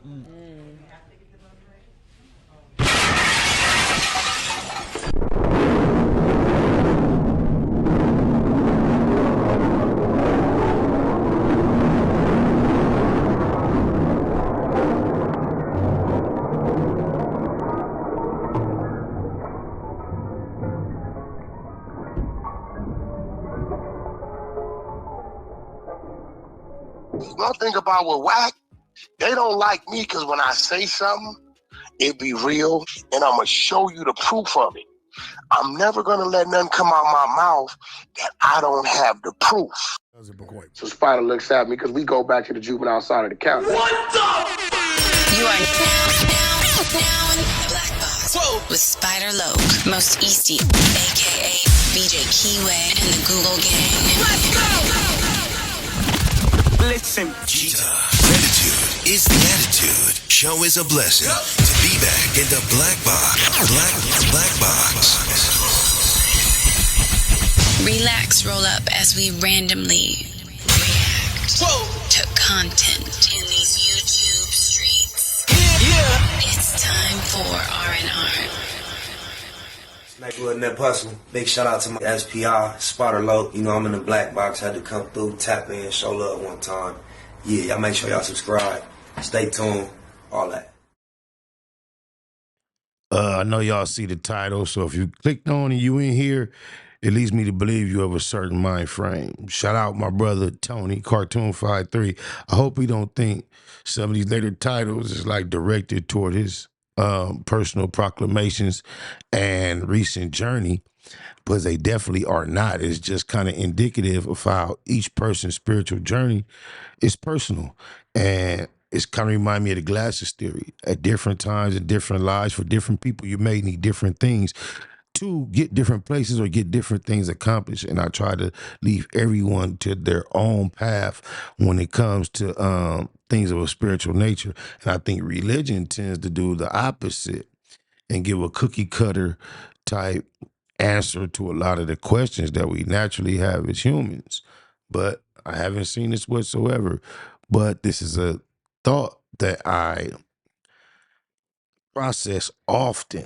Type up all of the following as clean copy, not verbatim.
One thing about with Wack, they don't like me because when I say something, it be real, and I'm going to show you the proof of it. I'm never going to let nothing come out my mouth that I don't have the proof. So Spider looks at me because we go back to the juvenile side of the couch. What the? You are now in the Black Box. Whoa. With Spider Loke, Most Easty, a.k.a. BJ Keyway, and the Google Gang. Let's go! Listen. Gratitude is the attitude. Show is a blessing. To be back in the Black Box. Black Box. Relax, roll up as we randomly react to content in these YouTube streets. Yeah. It's time for R&R. Nightwood Net Hustle. Big shout out to my SPR, Spotter Low. You know, I'm in the Black Box. Had to come through, tap in, show love one time. Yeah, y'all make sure y'all subscribe. Stay tuned. All that. I know y'all see the title, so if you clicked on and you in here, it leads me to believe you have a certain mind frame. Shout out my brother Tony, Cartoon53. I hope he don't think some of these later titles is like directed toward his personal proclamations and recent journey, because they definitely are not. It's just kind of indicative of how each person's spiritual journey is personal. And it's kind of remind me of the glasses theory. At different times in different lives, for different people, you may need different things to get different places or get different things accomplished. And I try to leave everyone to their own path when it comes to things of a spiritual nature. And I think religion tends to do the opposite and give a cookie cutter type answer to a lot of the questions that we naturally have as humans. But I haven't seen this whatsoever. But this is a thought that I process often.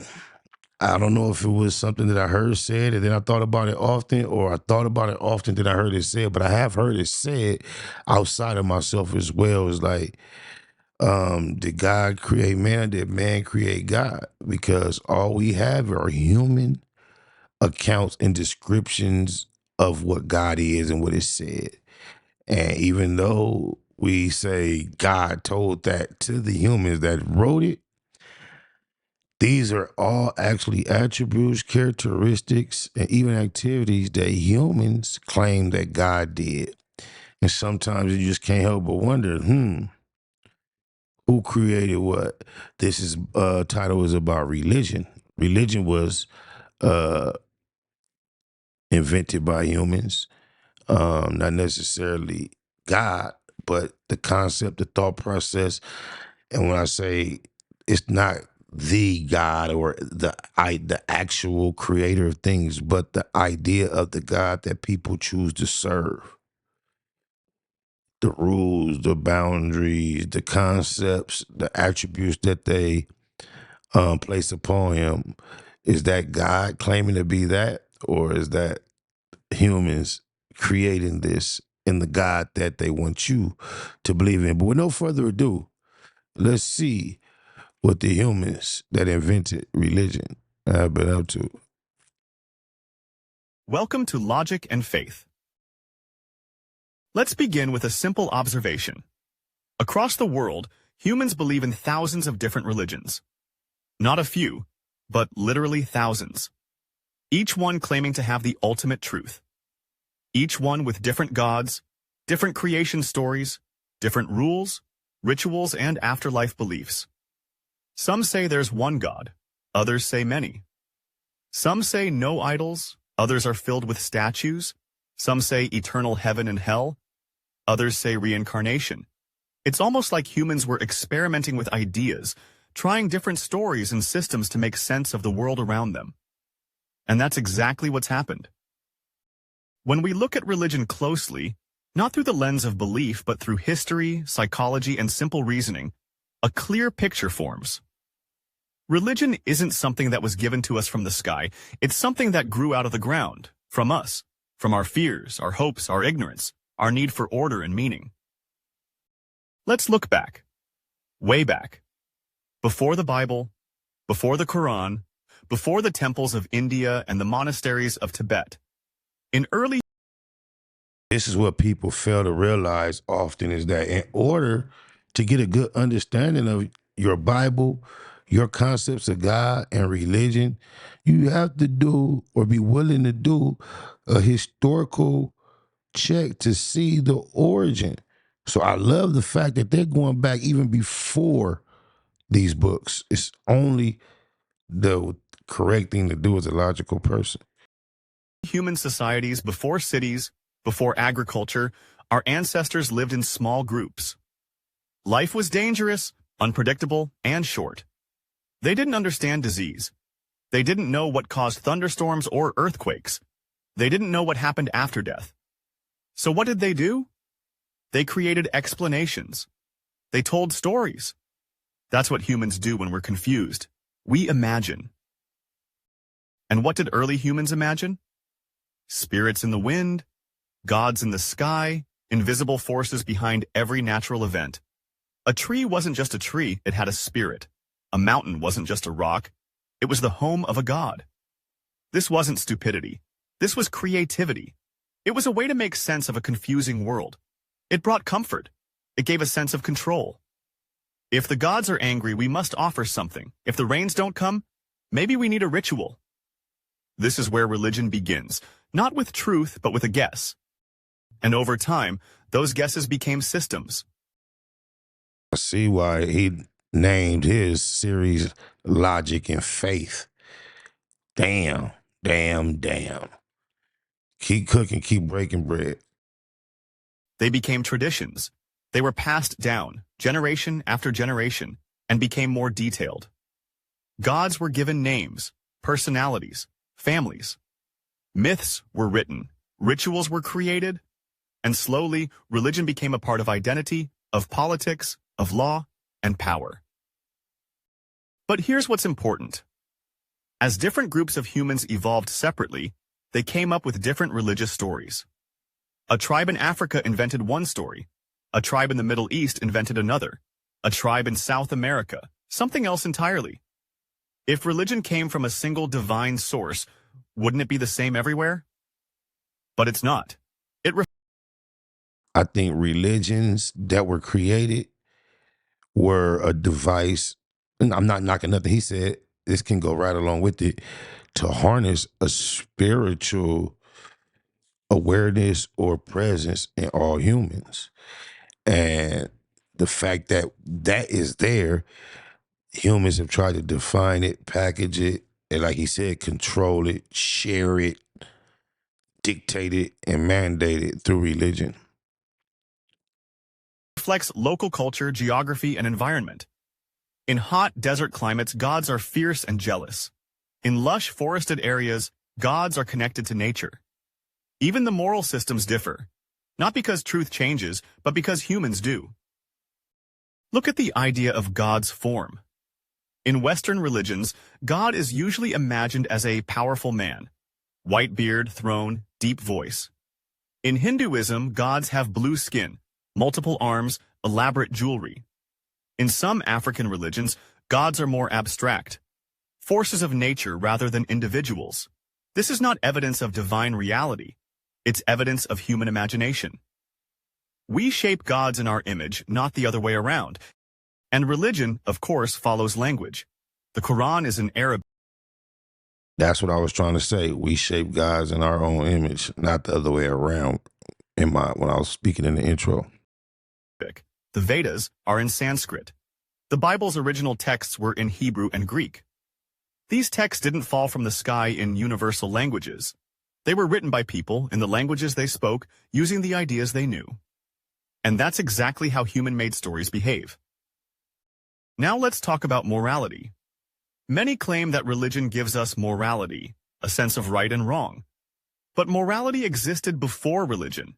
I don't know if it was something that I heard said and then I thought about it often, or I thought about it often that I heard it said, but I have heard it said outside of myself as well. It's like, did God create man, or did man create God? Because all we have are human accounts and descriptions of what God is and what is said. And even though we say God told that to the humans that wrote it, these are all actually attributes, characteristics, and even activities that humans claim that God did. And sometimes you just can't help but wonder, who created what? This is title is about religion. Religion was invented by humans, not necessarily God, but the concept, the thought process. And when I say it's not the God or the actual creator of things, but the idea of the God that people choose to serve. The rules, the boundaries, the concepts, the attributes that they place upon him. Is that God claiming to be that, or is that humans creating this in the God that they want you to believe in? But with no further ado, let's see what the humans that invented religion have been up to. Welcome to Logic and Faith. Let's begin with a simple observation. Across the world, humans believe in thousands of different religions. Not a few, but literally thousands. Each one claiming to have the ultimate truth. Each one with different gods, different creation stories, different rules, rituals, and afterlife beliefs. Some say there's one God, others say many. Some say no idols, others are filled with statues. Some say eternal heaven and hell, others say reincarnation. It's almost like humans were experimenting with ideas, trying different stories and systems to make sense of the world around them. And that's exactly what's happened. When we look at religion closely, not through the lens of belief, but through history, psychology, and simple reasoning, a clear picture forms. Religion isn't something that was given to us from the sky. It's something that grew out of the ground, from us, from our fears, our hopes, our ignorance, our need for order and meaning. Let's look back, way back, before the Bible, before the Quran, before the temples of India and the monasteries of Tibet. In early This is what people fail to realize often is that in order to get a good understanding of your Bible, your concepts of God and religion, you have to do or be willing to do a historical check to see the origin. So I love the fact that they're going back even before these books. It's only the correct thing to do as a logical person. human societies, before cities, before agriculture, our ancestors lived in small groups. Life was dangerous, unpredictable, and short. They didn't understand disease. They didn't know what caused thunderstorms or earthquakes. They didn't know what happened after death. So what did they do? They created explanations. They told stories. That's what humans do when we're confused. We imagine. And what did early humans imagine? Spirits in the wind, gods in the sky, invisible forces behind every natural event. A tree wasn't just a tree, it had a spirit. A mountain wasn't just a rock, it was the home of a god. This wasn't stupidity. This was creativity. It was a way to make sense of a confusing world. It brought comfort. It gave a sense of control. If the gods are angry, we must offer something. If the rains don't come, maybe we need a ritual. This is where religion begins, not with truth, but with a guess. And over time, those guesses became systems. I see why he named his series Logic and Faith. Damn. Keep cooking, keep breaking bread. They became traditions. They were passed down, generation after generation, and became more detailed. Gods were given names, personalities, families. Myths were written, rituals were created, and slowly, religion became a part of identity, of politics, of law, and power. But here's what's important. As different groups of humans evolved separately, they came up with different religious stories. A tribe in Africa invented one story. A tribe in the Middle East invented another. A tribe in South America, something else entirely. If religion came from a single divine source, wouldn't it be the same everywhere? But it's not. I think religions that were created were a device, and I'm not knocking nothing he said, this can go right along with it, to harness a spiritual awareness or presence in all humans. And the fact that that is there, humans have tried to define it, package it, and like he said, control it, share it, dictate it, and mandate it through religion. Reflects local culture, geography, and environment. In hot desert climates, gods are fierce and jealous. In lush forested areas, gods are connected to nature. Even the moral systems differ, not because truth changes, but because humans do. Look at the idea of God's form. In Western religions, God is usually imagined as a powerful man. White beard, throne, deep voice. In Hinduism, gods have blue skin, multiple arms, elaborate jewelry. In some African religions, gods are more abstract, forces of nature rather than individuals. This is not evidence of divine reality. It's evidence of human imagination. We shape gods in our image, not the other way around. And religion, of course, follows language. The Quran is in Arabic. That's what I was trying to say. We shape gods in our own image, not the other way around when I was speaking in the intro. The Vedas are in Sanskrit. The Bible's original texts were in Hebrew and Greek. These texts didn't fall from the sky in universal languages. They were written by people in the languages they spoke, using the ideas they knew. And that's exactly how human-made stories behave. Now let's talk about morality. Many claim that religion gives us morality, a sense of right and wrong. But morality existed before religion,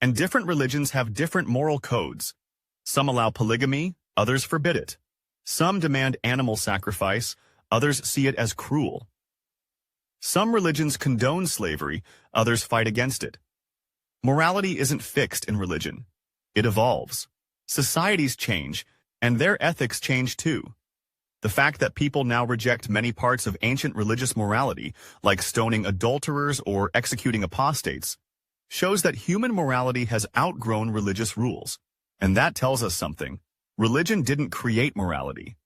and different religions have different moral codes. Some allow polygamy, others forbid it. Some demand animal sacrifice, others see it as cruel. Some religions condone slavery, others fight against it. Morality isn't fixed in religion. It evolves. Societies change, and their ethics change too. The fact that people now reject many parts of ancient religious morality, like stoning adulterers or executing apostates, shows that human morality has outgrown religious rules. And that tells us something. Religion didn't create morality.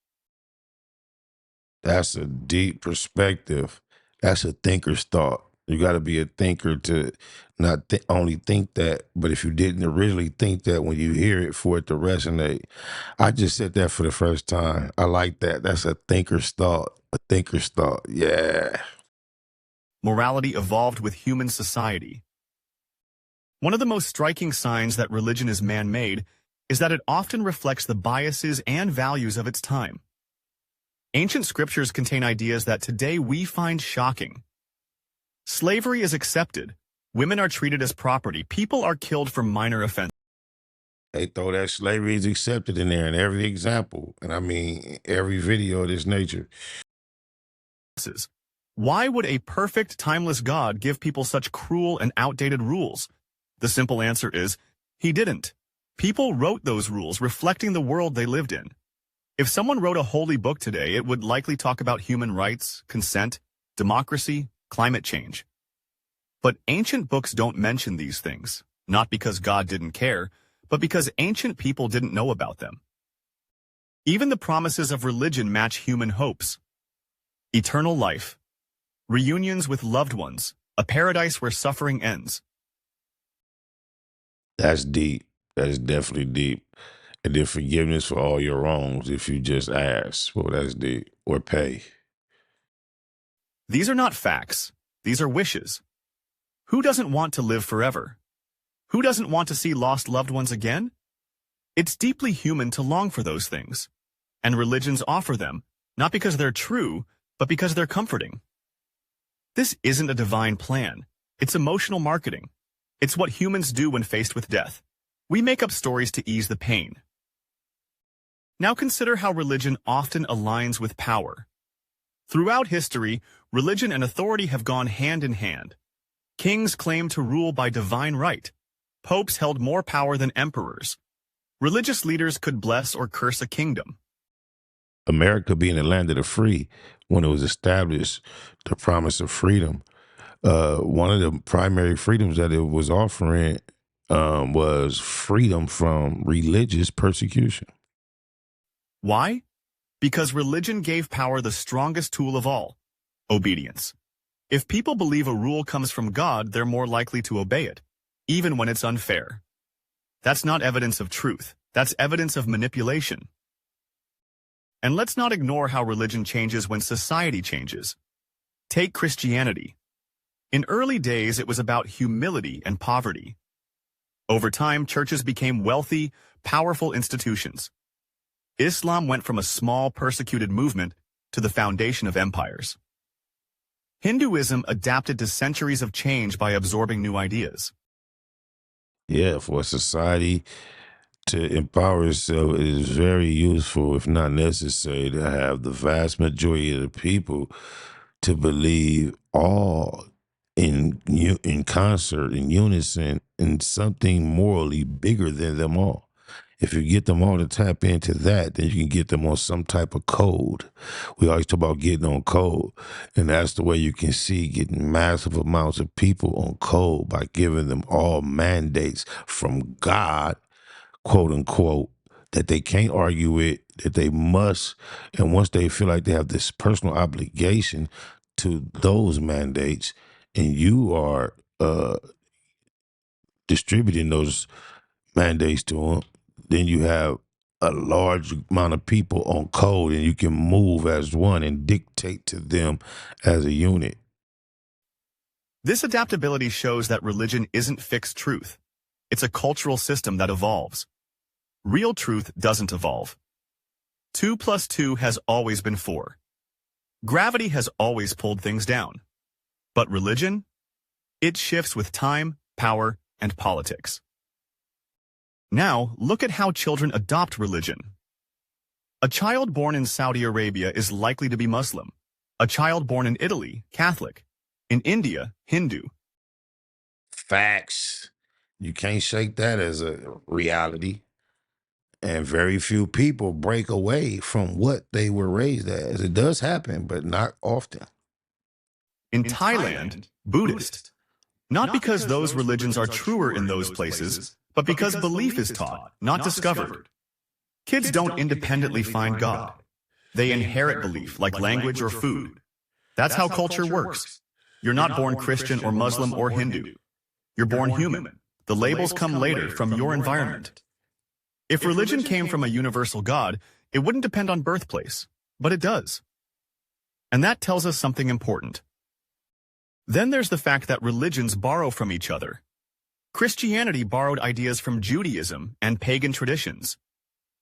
That's a deep perspective. That's a thinker's thought. You got to be a thinker to not only think that, but if you didn't originally think that, when you hear it, for it to resonate. I just said that for the first time. I like that. That's a thinker's thought. A thinker's thought. Yeah. Morality evolved with human society. One of the most striking signs that religion is man-made is that it often reflects the biases and values of its time. Ancient scriptures contain ideas that today we find shocking. Slavery is accepted. Women are treated as property. People are killed for minor offenses. They throw that slavery is accepted in there in every example. And I mean, every video of this nature. Why would a perfect, timeless God give people such cruel and outdated rules? The simple answer is, he didn't. People wrote those rules reflecting the world they lived in. If someone wrote a holy book today, it would likely talk about human rights, consent, democracy, climate change. But ancient books don't mention these things, not because God didn't care, but because ancient people didn't know about them. Even the promises of religion match human hopes. Eternal life, reunions with loved ones, a paradise where suffering ends. That's deep. That is definitely deep. And then forgiveness for all your wrongs if you just ask. Well, that's deep. Or pay. These are not facts. These are wishes. Who doesn't want to live forever? Who doesn't want to see lost loved ones again? It's deeply human to long for those things. And religions offer them, not because they're true, but because they're comforting. This isn't a divine plan. It's emotional marketing. It's what humans do when faced with death. We make up stories to ease the pain. Now consider how religion often aligns with power. Throughout history, religion and authority have gone hand in hand. Kings claimed to rule by divine right. Popes held more power than emperors. Religious leaders could bless or curse a kingdom. America being the land of the free, when it was established, the promise of freedom, one of the primary freedoms that it was offering was freedom from religious persecution. Why? Because religion gave power the strongest tool of all, obedience. If people believe a rule comes from God, they're more likely to obey it, even when it's unfair. That's not evidence of truth. That's evidence of manipulation. And let's not ignore how religion changes when society changes. Take Christianity. In early days, it was about humility and poverty. Over time, churches became wealthy, powerful institutions. Islam went from a small, persecuted movement to the foundation of empires. Hinduism adapted to centuries of change by absorbing new ideas. Yeah, for a society to empower itself, it is very useful, if not necessary, to have the vast majority of the people to believe all in concert, in unison, in something morally bigger than them all. If you get them all to tap into that, then you can get them on some type of code. We always talk about getting on code, and that's the way you can see getting massive amounts of people on code by giving them all mandates from God, quote unquote, that they can't argue with, that they must, and once they feel like they have this personal obligation to those mandates, and you are distributing those mandates to them, then you have a large amount of people on code, and you can move as one and dictate to them as a unit. This adaptability shows that religion isn't fixed truth. It's a cultural system that evolves. Real truth doesn't evolve. 2 plus 2 has always been 4. Gravity has always pulled things down. But religion? It shifts with time, power, and politics. Now, look at how children adopt religion. A child born in Saudi Arabia is likely to be Muslim. A child born in Italy, Catholic. In India, Hindu. Facts. You can't shake that as a reality. And very few people break away from what they were raised as. It does happen, but not often. In Thailand, Buddhist. Not because those religions are truer in those places, but because belief is taught, not discovered. Kids don't independently find God. They inherit belief, like language or food. That's how culture works. You're not born Christian or Muslim or Hindu. You're born human. The labels come later from your environment. If religion came from a universal God, it wouldn't depend on birthplace, but it does. And that tells us something important. Then there's the fact that religions borrow from each other. Christianity borrowed ideas from Judaism and pagan traditions.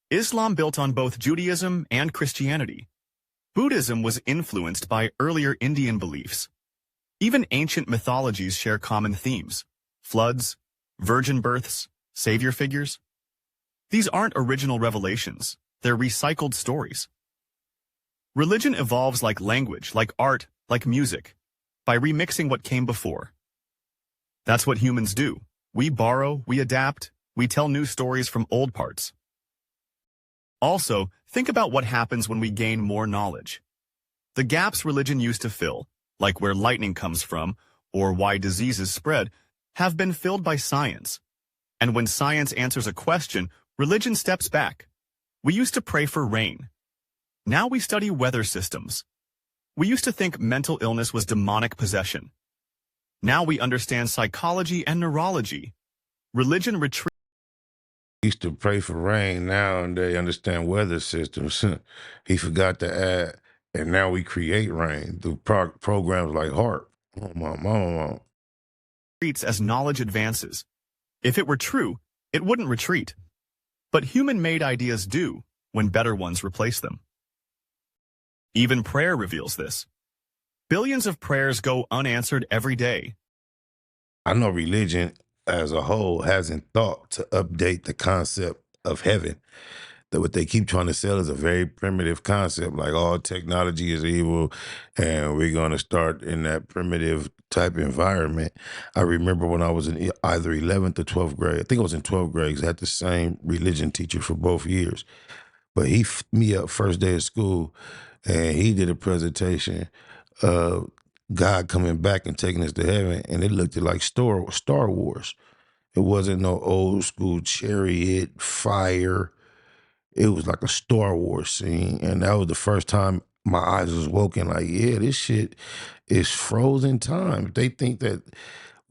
Islam built on both Judaism and Christianity. Buddhism was influenced by earlier Indian beliefs. Even ancient mythologies share common themes: floods, virgin births, savior figures. These aren't original revelations, they're recycled stories. Religion evolves like language, like art, like music, by remixing what came before. That's what humans do. We borrow, we adapt, we tell new stories from old parts. Also, think about what happens when we gain more knowledge. The gaps religion used to fill, like where lightning comes from or why diseases spread, have been filled by science. And when science answers a question, religion steps back. We used to pray for rain. Now we study weather systems. We used to think mental illness was demonic possession. Now we understand psychology and neurology. Religion retreats. Used to pray for rain. Now and they understand weather systems. He forgot to add, and now we create rain through programs like HARP. Oh, my mama. As knowledge advances. If it were true, it wouldn't retreat. But human-made ideas do when better ones replace them. Even prayer reveals this. Billions of prayers go unanswered every day. I know religion as a whole hasn't thought to update the concept of heaven. That what they keep trying to sell is a very primitive concept, like all technology is evil and we're going to start in that primitive type environment. I remember when I was in either 11th or 12th grade, I think I was in 12th grade, 'cause I had the same religion teacher for both years. But he f***ed me up first day of school, and he did a presentation of God coming back and taking us to heaven, and it looked like Star Wars. It wasn't no old school chariot, fire. It was like a Star Wars scene, and that was the first time my eyes was woken. Like, yeah, this shit is frozen time. They think that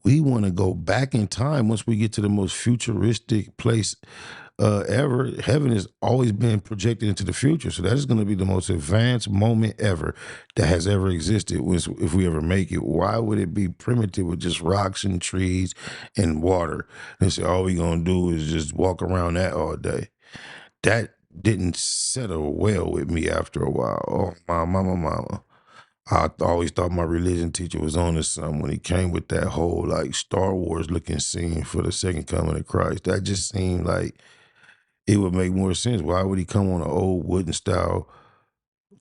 we want to go back in time once we get to the most futuristic place ever. Heaven has always been projected into the future, so that is going to be the most advanced moment ever that has ever existed. If we ever make it, why would it be primitive with just rocks and trees and water? And say all we gonna do is just walk around that all day. That didn't settle well with me after a while. Oh, my mama. I always thought my religion teacher was on to something when he came with that whole like Star Wars looking scene for the second coming of Christ. That just seemed like it would make more sense. Why would he come on an old wooden style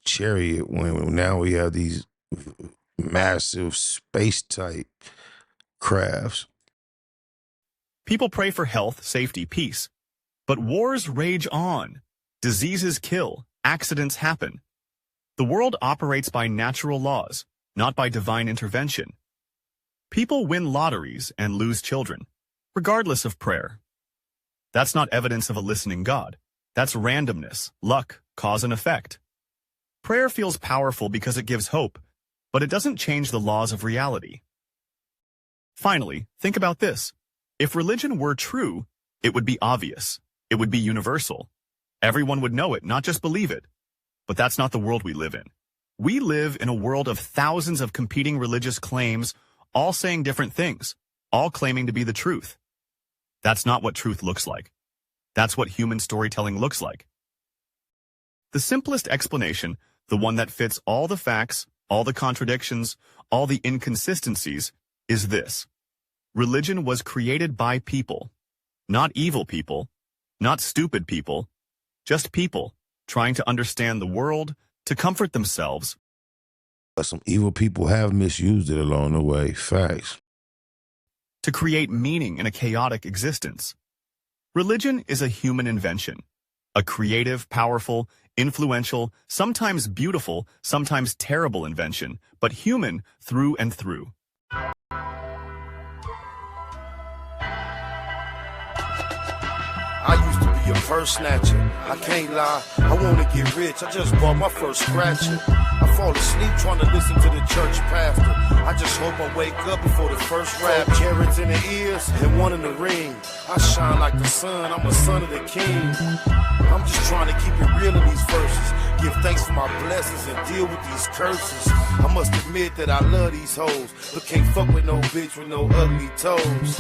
chariot when now we have these massive space type crafts? People pray for health, safety, peace. But wars rage on. Diseases kill. Accidents happen. The world operates by natural laws, not by divine intervention. People win lotteries and lose children, regardless of prayer. That's not evidence of a listening God. That's randomness, luck, cause and effect. Prayer feels powerful because it gives hope, but it doesn't change the laws of reality. Finally, think about this. If religion were true, it would be obvious. It would be universal. Everyone would know it, not just believe it. But that's not the world we live in. We live in a world of thousands of competing religious claims, all saying different things, all claiming to be the truth. That's not what truth looks like. That's what human storytelling looks like. The simplest explanation, the one that fits all the facts, all the contradictions, all the inconsistencies, is this. Religion was created by people. Not evil people, not stupid people, just people. trying to understand the world, to comfort themselves. But some evil people have misused it along the way. Facts. To create meaning in a chaotic existence. Religion is a human invention, a creative, powerful, influential, sometimes beautiful, sometimes terrible invention, but human through and through. I used to be a purse snatcher. I can't lie, I wanna get rich. I just bought my first scratcher. I fall asleep trying to listen to the church pastor. I just hope I wake up before the first rap. Carrots in the ears and one in the ring. I shine like the sun, I'm a son of the king. I'm just trying to keep it real in these verses. Give thanks for my blessings and deal with these curses. I must admit that I love these hoes, but can't fuck with no bitch with no ugly toes.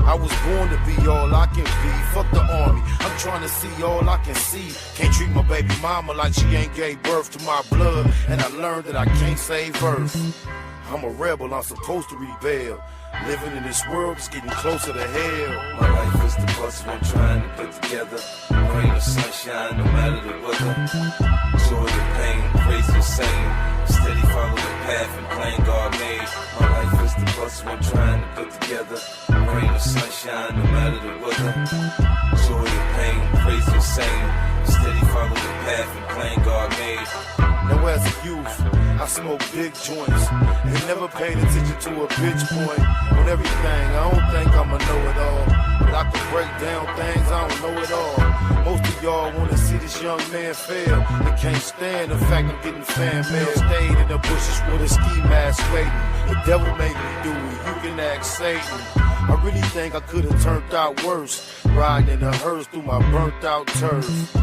I was born to be all I can be. Fuck the army, I'm trying to see all I can see. Can't treat my baby mama like she ain't gave birth to my blood, and I learned that I can't save Earth. I'm a rebel, I'm supposed to rebel. Living in this world is getting closer to hell. My life is the puzzle I'm trying to put together. Rain or sunshine, no matter the weather. Joy or pain, crazy or sane. Steady follow the path and plan God made. My life is the puzzle I'm trying to put together. Rain or sunshine, no matter the weather. Joy or pain, crazy or sane. Steady follow the path and plan God made. Now as a youth, I smoked big joints and never paid attention to a bitch point on everything. I don't think I'ma know it all, but I can break down things I don't know it all. Most of y'all wanna see this young man fail. They can't stand the fact I'm getting fan mail. Stayed in the bushes with a ski mask waiting. The devil made me do it, you can ask Satan. I really think I could've turned out worse, riding in a hearse through my burnt out turf.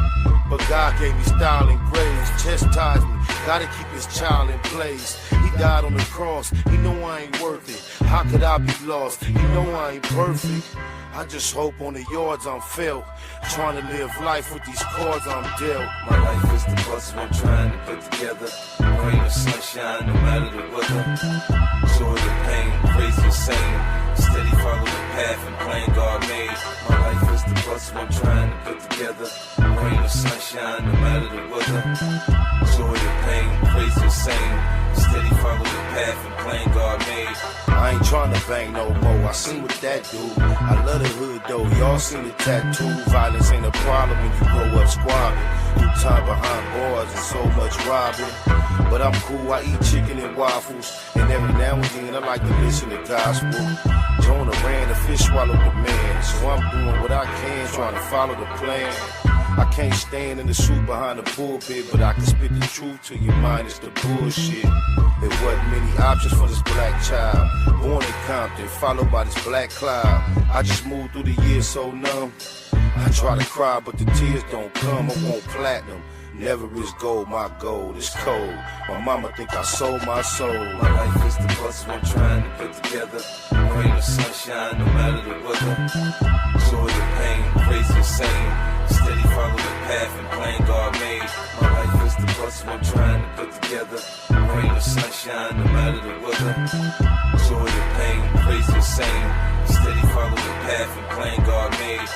But God gave me style and grace, chastised me, gotta keep his child in place. He died on the cross, he know I ain't worth it. How could I be lost? He know I ain't perfect. I just hope on the yards I'm felt, trying to live life with these cards I'm dealt. My life is the puzzle I'm trying to put together. Rain or sunshine, no matter the weather. Joy or pain, crazy or sane. Steady follow the path and plan God made. My life is the puzzle I'm trying to put together. Rain or sunshine, no matter the weather. Joy or pain, crazy or sane. Steady follow the path and plan God made. I ain't trying to bang no more, I seen what that do. I love the hood though, y'all seen the tattoo. Violence ain't a problem when you grow up squabbing. Do time behind bars and so much robbing. But I'm cool, I eat chicken and waffles. And every now and then I like to listen to gospel. Jonah ran, the fish swallowed the man. So I'm doing what I can, trying to follow the plan. I can't stand in the suit behind the pulpit, but I can spit the truth to your mind, it's the bullshit. There wasn't many options for this black child. Born in Compton, followed by this black cloud. I just moved through the years so numb. I try to cry, but the tears don't come. I want platinum. Never is gold, my gold is cold. My mama think I sold my soul. My life is the puzzle I'm trying to put together. Rain or sunshine, no matter the weather. Joy or pain, crazy or sane. Steady follow the path and plan God made. My life is the puzzle I'm trying to put together. Rain or sunshine, no matter the weather. Joy or pain, crazy or sane. Steady follow the path and plan God made.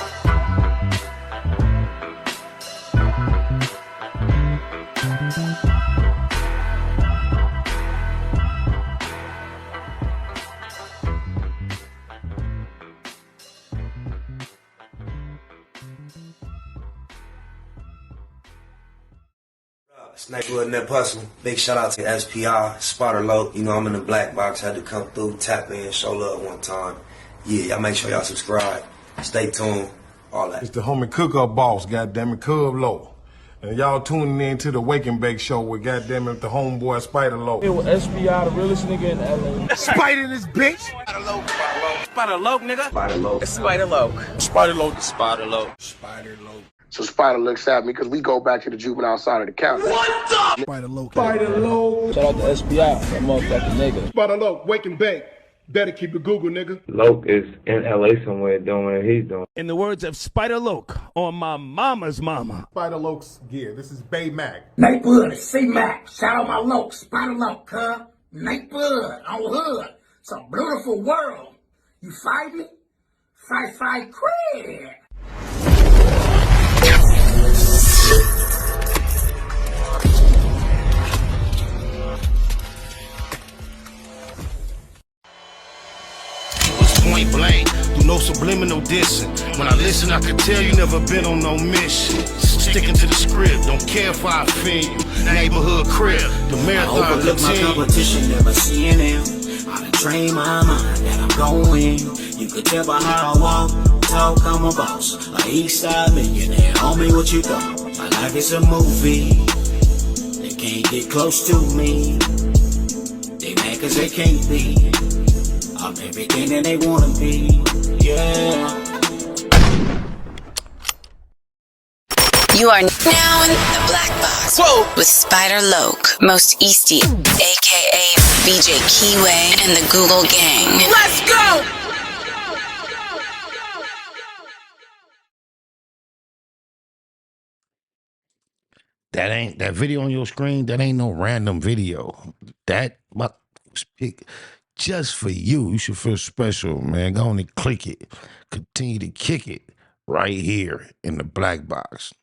Snakewood and that Puzzle. Big shout out to SPI, Spotter Low. You know I'm in the black box. Had to come through, tap in, show love one time. Yeah, y'all make sure y'all subscribe. Stay tuned. All that. It's the homie cook-up boss, goddammit, Cub Low. And y'all tuning in to the Wake and Bake Show with goddammit the homeboy Spider Low. Here with SPI, the realest nigga in LA. Spider this bitch! Spider Low, nigga. Spider Low. Spider Low. Spider Low. Spider Low. Spider Low. So Spider looks at me because we go back to the juvenile side of the county. Spider Low. Spider Low. Shout out to SPI, that motherfucking nigga. Spider Low, Wake and Bake. Better keep it Google, nigga. Loke is in LA somewhere doing what he's doing. In the words of Spider Loke on my mama's mama. Spider Loke's gear. This is Bay Mac. Nightblood, C-Mac. Shout out my Loke, Spider Loke, cuz. Nightblood, on hood. It's a beautiful world. You fight me? Fight, crib. dissing. When I listen, I can tell you never been on no mission. Sticking to the script, don't care if I offend you. Neighborhood crib, the marathon I overlook my continue. competition, never seeing them. I done trained my mind that I'm going. You could tell by how I walk, talk, I'm a boss. A Eastside millionaire, homie, what you thought? My life is a movie. They can't get close to me. They mad cause they can't be. I'm everything that they wanna be. Yeah. You are now in the Black Box with Spider Loke, Most Easty, aka BJ Keyway, and the Google Gang. Let's go! That video on your screen, that ain't no random video. That was picked just for you. You should feel special, man. Go on and click it. Continue to kick it right here in the Black Box.